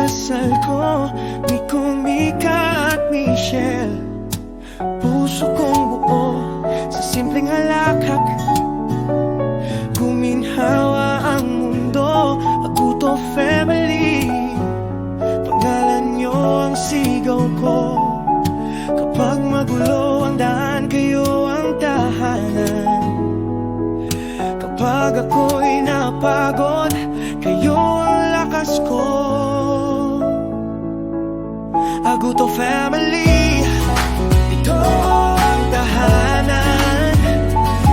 dasal ko, Miko, Mika at Michelle. Puso kong buo sa simpleng halakhak, guminhawa ang mundo. Aguto family, pangalan nyo ang sigaw ko. Kapag magulo ang daan, kayo ang tahanan. Kapag ako'y napagod, kayo ang lakas ko. Aguto family, ito ang tahanan.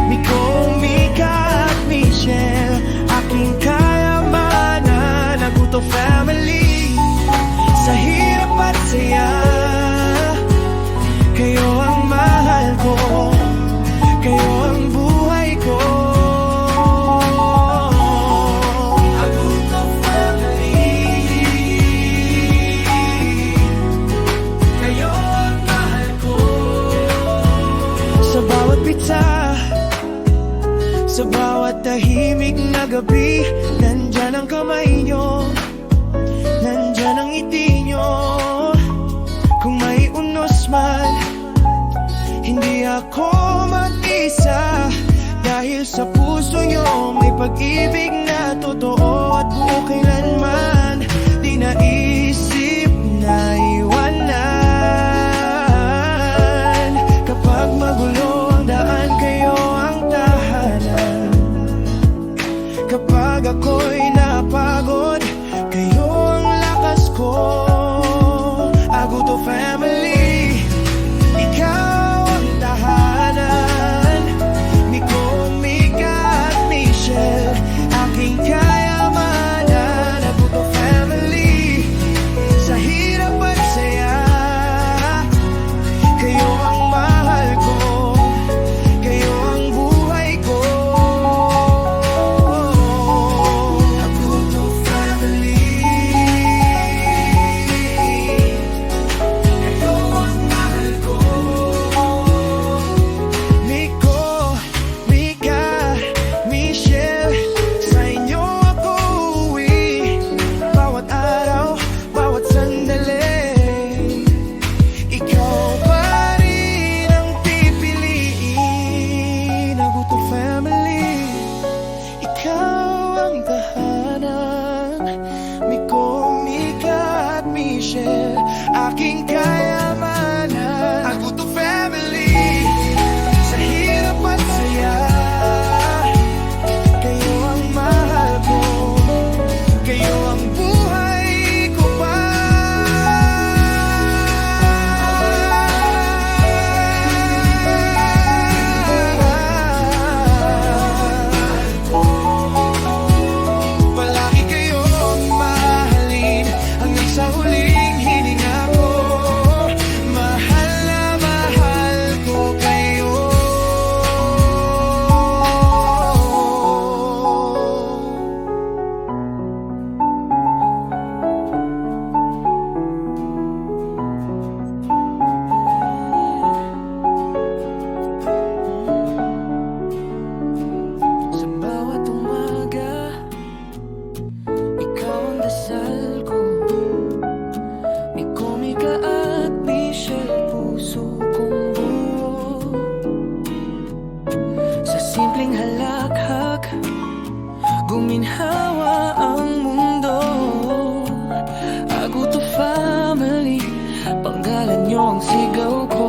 Miko, Mika at Michelle, aking kayamanan. Aguto family, sa hirap at saya, kayo ang mahal ko, kayo ang buhay ko. Aguto family, kayo ang mahal ko. Sa bawat pizza, sa bawat tahimik na gabi, nandyan ang kamay nyo, nandyan ang ngiti nyo. Kung may unos man, hindi ako mag-isa, dahil sa puso nyo may pag-ibig na totoo at buo kailanman di naisip na iwanan. Kapag magulo ang daan, kayo ang tahanan. Kapag ako'y napagod, kayo ang lakas ko. Aguto family, ikaw ang tahanan. Miko, Mika at Michelle, aking kayamanan. Aguto family, sa hirap at saya, kayo ang mahal ko, kayo ang buhay ko. Aguto family, kayo ang mahal ko. Miko, Mika, Michelle, sa inyo ako uuwi. Bawat araw, bawat sandali, ikaw pa rin ang pipiliin. Aguto family, ikaw ang tahanan. Miko, Mika at Michelle, aking kayamanan. Aguto family, sa hirap at saya, kayo ang mahal ko, kayo ang buhay ko pa. Palagi kayong mahalin hanggang sa huling hininga ko. Mahal na mahal ko kayo. Sa bawat umaga, ikaw ang dasal ko. Miko, Mika at Michelle, puso kong buo. Sa simpleng halakhak, guminhawa ang mundo. Aguto family, pangalan nyo ang sigaw ko.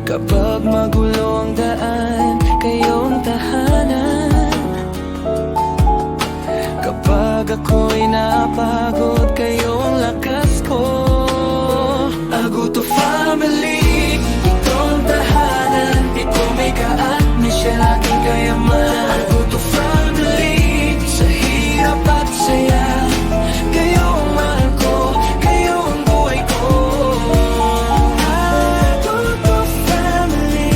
Kapag magulo ang daan, kayo ang tahanan. Kapag ako'y napagod, kayo ang lakas ko. Aguto family, ito ang tahanan. Miko, Mika at Michelle, aking kayamanan. Aguto family, sa hirap at saya, kayo ang mahal ko, kayo ang buhay ko. Aguto family,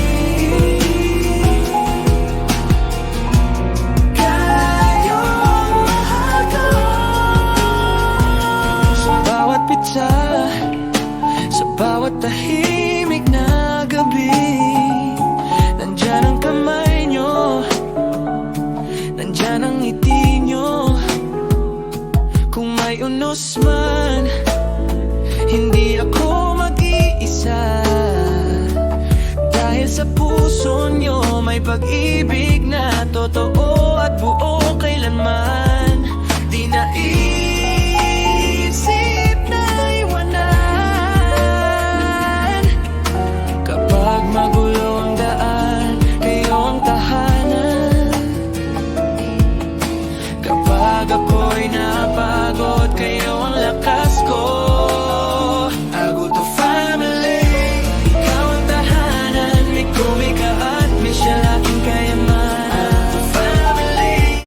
kayo ang mahal ko. Sa bawat pizza, sa bawat tahimik lunos man, hindi ako mag-iisa. Dahil sa puso nyo may pag-ibig na totoo at buo kailanman. Di naisip na iwanan. Kapag magulo ang daan, kayo ang tahanan. Kapag ako'y napagod, kayo